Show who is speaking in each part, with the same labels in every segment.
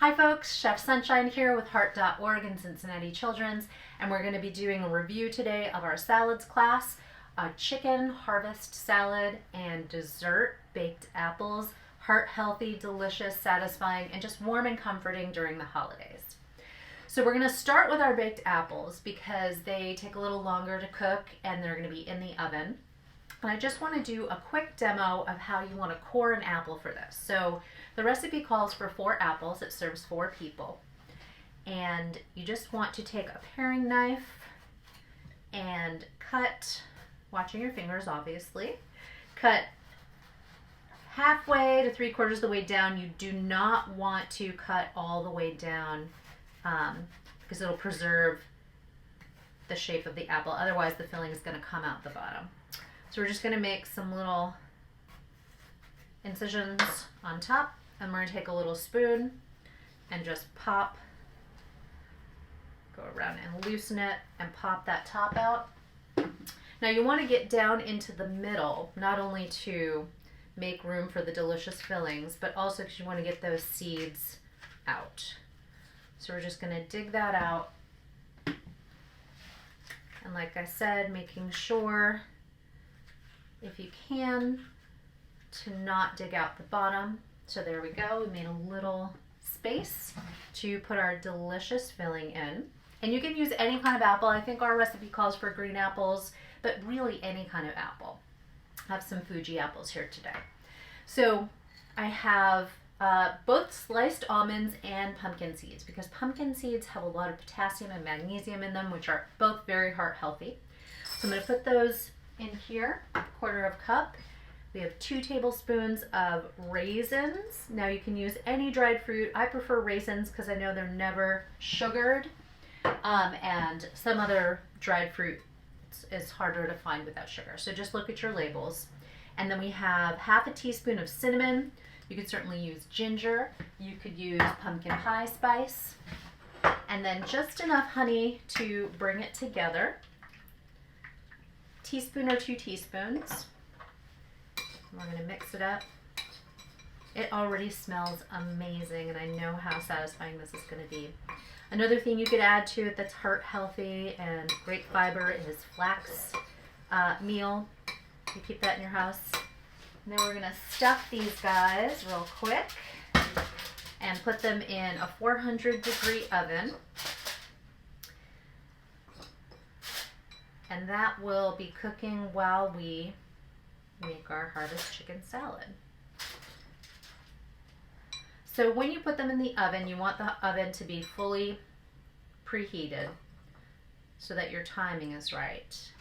Speaker 1: Hi folks, Chef Sunshine here with Heart.org and Cincinnati Children's, and we're going to be doing a review today of our salads class, a chicken harvest salad and dessert baked apples, heart healthy, delicious, satisfying, and just warm and comforting during the holidays. So we're going to start with our baked apples because they take a little longer to cook and they're going to be in the oven. And I just want to do a quick demo of how you want to core an apple for this. So the recipe calls for 4 apples. It serves 4 people. And you just want to take a paring knife and cut, watching your fingers obviously, cut halfway to 3/4 of the way down. You do not want to cut all the way down because it'll preserve the shape of the apple. Otherwise the filling is going to come out the bottom. So we're just going to make some little incisions on top, and we're going to take a little spoon and just pop, go around and loosen it and pop that top out. Now you want to get down into the middle, not only to make room for the delicious fillings, but also because you want to get those seeds out. So we're just going to dig that out. And like I said, making sure, if you can, to not dig out the bottom. So there we go. We made a little space to put our delicious filling in. And you can use any kind of apple. I think our recipe calls for green apples, but really any kind of apple. I have some Fuji apples here today. So I have both sliced almonds and pumpkin seeds, because pumpkin seeds have a lot of potassium and magnesium in them, which are both very heart healthy. So I'm going to put those in here, 1/4 cup. We have 2 tablespoons of raisins. Now you can use any dried fruit. I prefer raisins because I know they're never sugared, and some other dried fruit is harder to find without sugar. So just look at your labels. And then we have 1/2 teaspoon of cinnamon. You could certainly use ginger. You could use pumpkin pie spice. And then just enough honey to bring it together. Teaspoon or 2 teaspoons. We're going to mix it up. It already smells amazing, and I know how satisfying this is going to be. Another thing you could add to it that's heart healthy and great fiber is flax meal. You keep that in your house. And then we're going to stuff these guys real quick and put them in a 400-degree oven. And that will be cooking while we make our harvest chicken salad. So when you put them in the oven, you want the oven to be fully preheated so that your timing is right.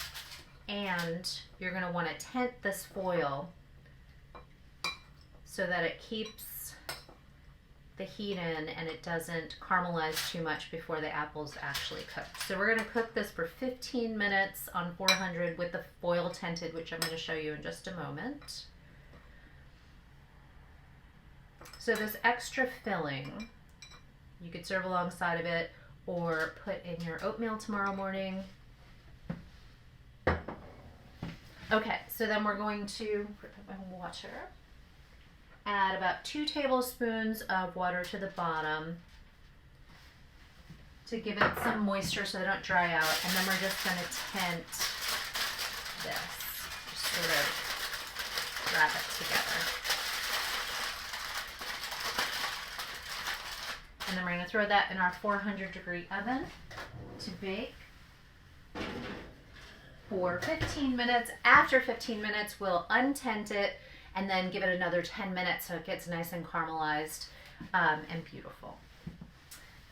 Speaker 1: And you're going to want to tent this foil so that it keeps the heat in and it doesn't caramelize too much before the apples actually cook. So we're going to cook this for 15 minutes on 400 with the foil tented, which I'm going to show you in just a moment. So this extra filling, you could serve alongside of it or put in your oatmeal tomorrow morning. Okay, so then we're going to put my water. Add about 2 tablespoons of water to the bottom to give it some moisture so they don't dry out. And then we're just going to tent this, just sort of wrap it together. And then we're going to throw that in our 400-degree oven to bake for 15 minutes. After 15 minutes, we'll untent it and then give it another 10 minutes so it gets nice and caramelized and beautiful.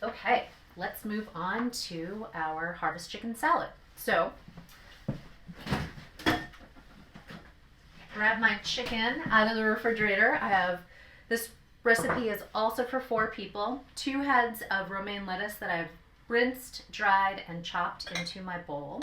Speaker 1: Okay, let's move on to our harvest chicken salad. So, grab my chicken out of the refrigerator. I have, this recipe is also for 4 people. 2 heads of romaine lettuce that I've rinsed, dried, and chopped into my bowl.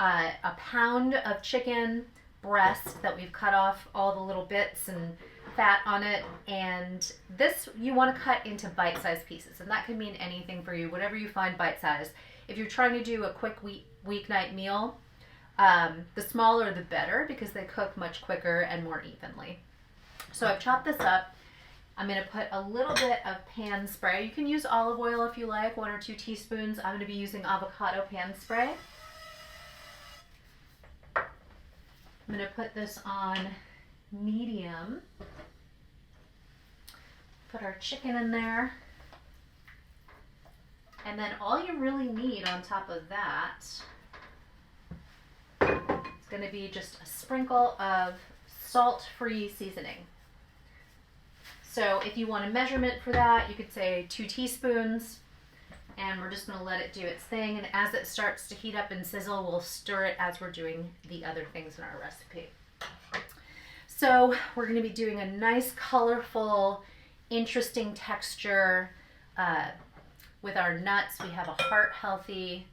Speaker 1: A pound of chicken breast that we've cut off all the little bits and fat on it, and this you want to cut into bite-sized pieces, and that can mean anything for you, whatever you find bite-sized. If you're trying to do a quick weeknight meal, the smaller the better because they cook much quicker and more evenly. So I've chopped this up I'm going to put a little bit of pan spray. You can use olive oil if you like, 1 or 2 teaspoons. I'm going to be using avocado pan spray. I'm going to put this on medium. Put our chicken in there. And then all you really need on top of that is going to be just a sprinkle of salt-free seasoning. So if you want a measurement for that, you could say 2 teaspoons, and we're just going to let it do its thing. And as it starts to heat up and sizzle, we'll stir it as we're doing the other things in our recipe. So we're going to be doing a nice, colorful, interesting texture with our nuts. We have a heart-healthy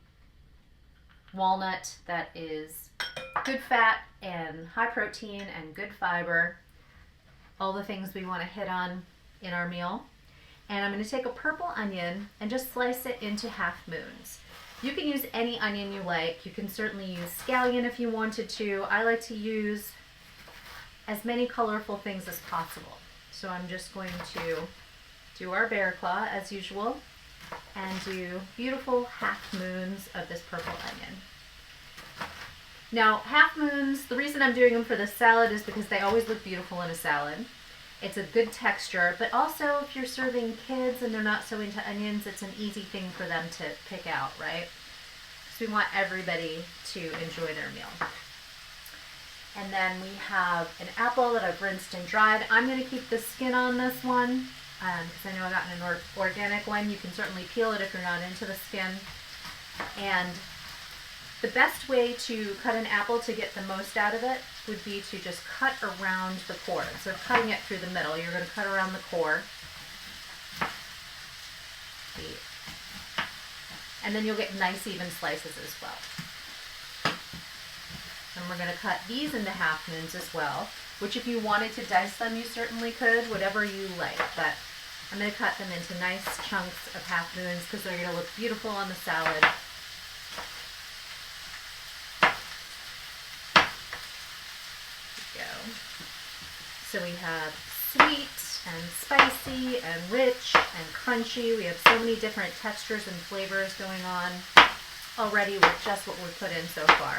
Speaker 1: walnut that is good fat and high protein and good fiber. All the things we want to hit on in our meal. And I'm going to take a purple onion and just slice it into half moons. You can use any onion you like. You can certainly use scallion if you wanted to. I like to use as many colorful things as possible. So I'm just going to do our bear claw as usual and do beautiful half moons of this purple onion. Now, half moons, the reason I'm doing them for this salad is because they always look beautiful in a salad. It's a good texture, but also if you're serving kids and they're not so into onions, it's an easy thing for them to pick out, right? So we want everybody to enjoy their meal. And then we have an apple that I've rinsed and dried. I'm going to keep the skin on this one because I know I got an organic one. You can certainly peel it if you're not into the skin. And the best way to cut an apple to get the most out of it would be to just cut around the core. Instead of cutting it through the middle, you're going to cut around the core. And then you'll get nice even slices as well. And we're going to cut these into half moons as well, which if you wanted to dice them, you certainly could, whatever you like. But I'm going to cut them into nice chunks of half moons because they're going to look beautiful on the salad. So we have sweet and spicy and rich and crunchy. We have so many different textures and flavors going on already with just what we've put in so far.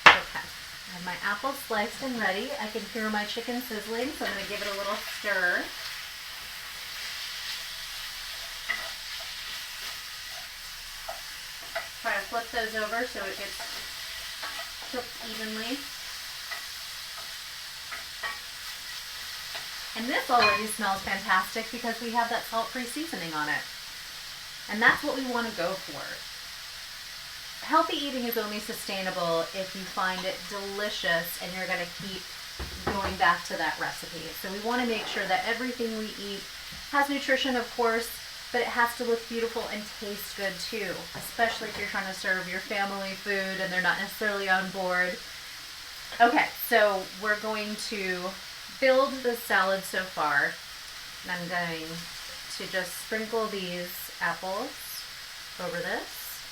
Speaker 1: Okay, I have my apple sliced and ready. I can hear my chicken sizzling, so I'm going to give it a little stir. Try to flip those over so it gets cooked evenly. And this already smells fantastic because we have that salt-free seasoning on it. And that's what we want to go for. Healthy eating is only sustainable if you find it delicious and you're going to keep going back to that recipe. So we want to make sure that everything we eat has nutrition, of course, but it has to look beautiful and taste good too, especially if you're trying to serve your family food and they're not necessarily on board. Okay, so we're going to build the salad so far. And I'm going to just sprinkle these apples over this.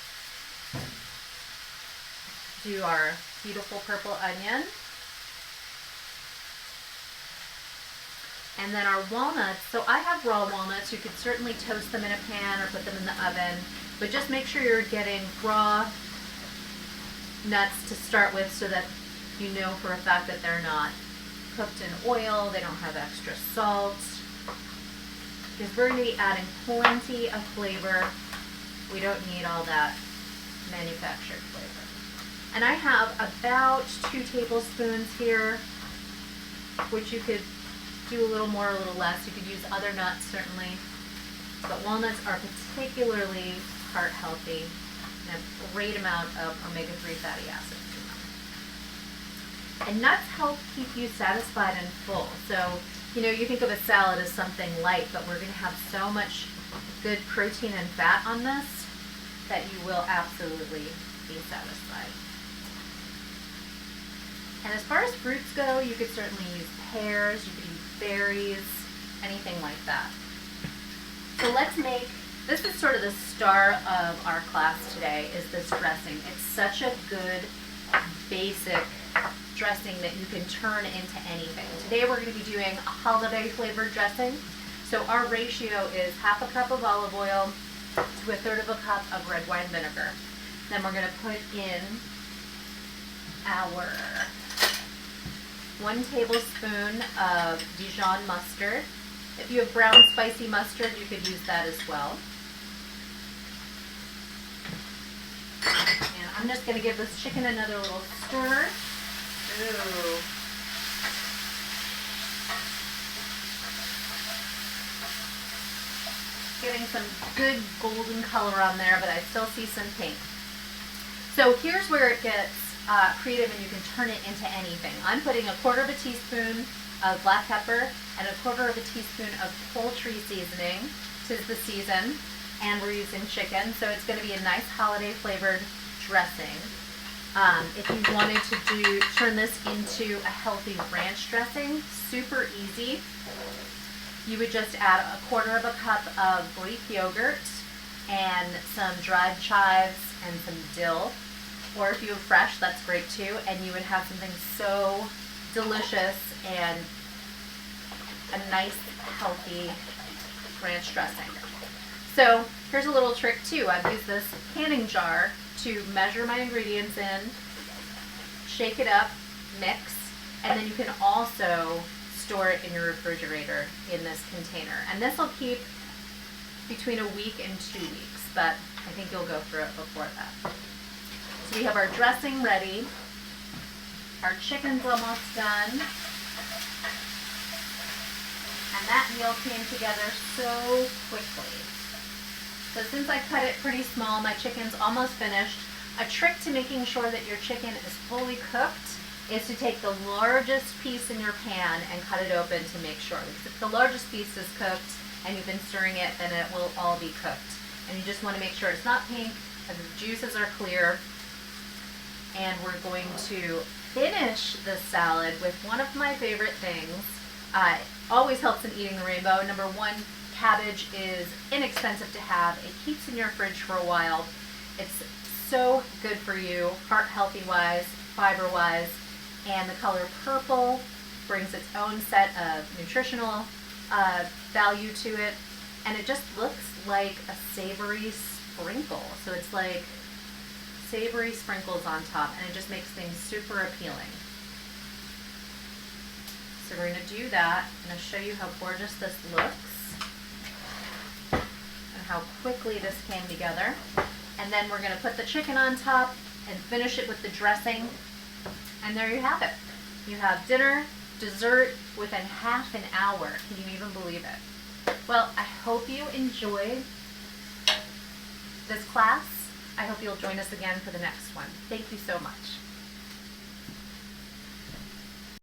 Speaker 1: Do our beautiful purple onion. And then our walnuts, so I have raw walnuts. You could certainly toast them in a pan or put them in the oven, but just make sure you're getting raw nuts to start with so that you know for a fact that they're not cooked in oil, they don't have extra salt, because we're going to be adding plenty of flavor. We don't need all that manufactured flavor. And I have about 2 tablespoons here, which you could do a little more, a little less. You could use other nuts, certainly. But walnuts are particularly heart healthy and a great amount of omega-3 fatty acids in them. And nuts help keep you satisfied and full. So, you know, you think of a salad as something light, but we're going to have so much good protein and fat on this that you will absolutely be satisfied. And as far as fruits go, you could certainly use pears, you could use berries, anything like that. So let's make, this is sort of the star of our class today, is this dressing. It's such a good basic dressing dressing that you can turn into anything. Today we're going to be doing a holiday flavored dressing. So our ratio is half a cup of olive oil to a third of a cup of red wine vinegar. Then we're going to put in our 1 tablespoon of Dijon mustard. If you have brown spicy mustard, you could use that as well. And I'm just going to give this chicken another little stir. Ooh. Getting some good golden color on there, but I still see some pink. So here's where it gets creative and you can turn it into anything. I'm putting a 1/4 of a teaspoon of black pepper and a 1/4 of a teaspoon of poultry seasoning. 'Tis the season, and we're using chicken, so it's going to be a nice holiday flavored dressing. If you wanted to turn this into a healthy ranch dressing, super easy. You would just add a 1/4 of a cup of Greek yogurt and some dried chives and some dill. Or if you have fresh, that's great too, and you would have something so delicious and a nice, healthy ranch dressing. So here's a little trick too. I've used this canning jar to measure my ingredients in, shake it up, mix, and then you can also store it in your refrigerator in this container. And this will keep between a week and 2 weeks, but I think you'll go through it before that. So we have our dressing ready. Our chicken's almost done. And that meal came together so quickly. So since I cut it pretty small, my chicken's almost finished. A trick to making sure that your chicken is fully cooked is to take the largest piece in your pan and cut it open to make sure. Because if the largest piece is cooked and you've been stirring it, then it will all be cooked. And you just want to make sure it's not pink and the juices are clear. And we're going to finish the salad with one of my favorite things. Always helps in eating the rainbow. Number 1, cabbage is inexpensive to have. It keeps in your fridge for a while. It's so good for you, heart healthy wise, fiber wise, and the color purple brings its own set of nutritional value to it, and it just looks like a savory sprinkle. So it's like savory sprinkles on top, and it just makes things super appealing. So we're going to do that. I'm going to show you how gorgeous this looks and how quickly this came together. And then we're going to put the chicken on top and finish it with the dressing. And there you have it. You have dinner, dessert within half an hour. Can you even believe it? Well, I hope you enjoyed this class. I hope you'll join us again for the next one. Thank you so much.